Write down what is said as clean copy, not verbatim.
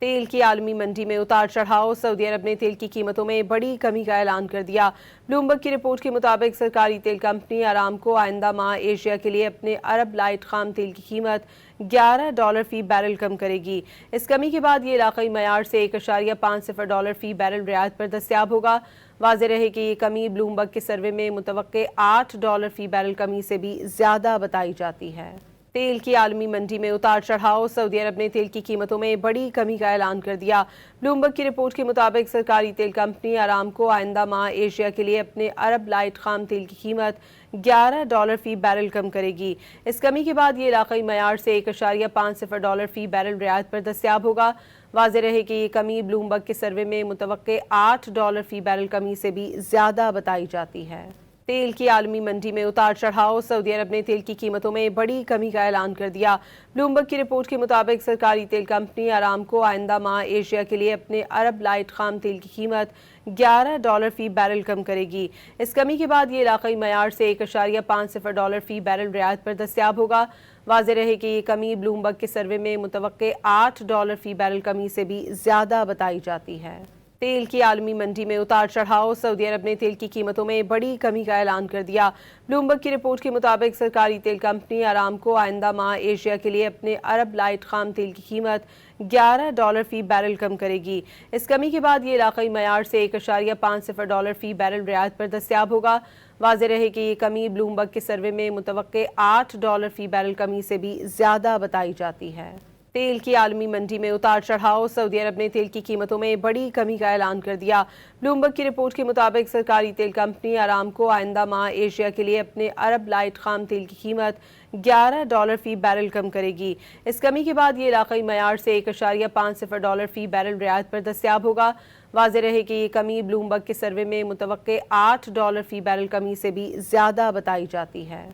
तेल की आलमी मंडी में उतार चढ़ाव। सऊदी अरब ने तेल की कीमतों में बड़ी कमी का ऐलान कर दिया। ब्लूमबर्ग की रिपोर्ट के मुताबिक सरकारी तेल कंपनी आरामको आइंदा माह एशिया के लिए अपने अरब लाइट खाम तेल की कीमत $11 फी बैरल कम करेगी। इस कमी के बाद ये इलाकाई मयार से $1.50 फी बैरल रियायत पर दस्तियाब होगा। वाज़ेह रहे कि ये कमी ब्लूमबर्ग के सर्वे में मुतवक्के $8 फी बैरल कमी से भी ज़्यादा बताई जाती है। तेल की आलमी मंडी में उतार चढ़ाव। सऊदी अरब ने तेल की कीमतों में बड़ी कमी का ऐलान कर दिया। ब्लूमबर्ग की रिपोर्ट के मुताबिक सरकारी तेल कंपनी आरामको आइंदा माह एशिया के लिए अपने अरब लाइट खाम तेल की कीमत $11 फी बैरल कम करेगी। इस कमी के बाद ये इलाकाई मयार से $1.50 फी बैरल रियायत पर दस्तियाब होगा। वाज़ेह रहे कि ये कमी ब्लूमबर्ग के सर्वे में मुतवक्के $8 फी बैरल कमी से भी ज़्यादा बताई जाती है। तेल की आलमी मंडी में उतार चढ़ाव। सऊदी अरब ने तेल की कीमतों में बड़ी कमी का ऐलान कर दिया। ब्लूमबर्ग की रिपोर्ट के मुताबिक सरकारी तेल कंपनी आरामको आइंदा माह एशिया के लिए अपने अरब लाइट खाम तेल की कीमत $11 फी बैरल कम करेगी। इस कमी के बाद ये इलाकाई मयार से $1.50 फी बैरल रियायत पर दस्तियाब होगा। वाज़ेह रहे कि ये कमी ब्लूमबर्ग के सर्वे में मुतवक्के $8 फी बैरल कमी से भी ज़्यादा बताई जाती है। तेल की आलमी मंडी में उतार चढ़ाव। सऊदी अरब ने तेल की कीमतों में बड़ी कमी का ऐलान कर दिया। ब्लूमबर्ग की रिपोर्ट के मुताबिक सरकारी तेल कंपनी आरामको आइंदा माह एशिया के लिए अपने अरब लाइट खाम तेल की कीमत $11 फी बैरल कम करेगी। इस कमी के बाद ये इलाकाई मयार से $1.50 फी बैरल रियायत पर दस्तियाब होगा। वाज़ेह रहे कि ये कमी ब्लूमबर्ग के सर्वे में मुतवक्के $8 फी बैरल कमी से भी ज़्यादा बताई जाती है। तेल की आलमी मंडी में उतार चढ़ाव। सऊदी अरब ने तेल की कीमतों में बड़ी कमी का ऐलान कर दिया। ब्लूमबर्ग की रिपोर्ट के मुताबिक सरकारी तेल कंपनी आरामको आइंदा माह एशिया के लिए अपने अरब लाइट खाम तेल की कीमत $11 फी बैरल कम करेगी। इस कमी के बाद ये इलाकाई मयार से $1.50 फी बैरल रियायत पर दस्तियाब होगा। वाज़ेह रहे कि ये कमी ब्लूमबर्ग के सर्वे में मुतवक्के $8 फी बैरल कमी से भी ज़्यादा बताई जाती है।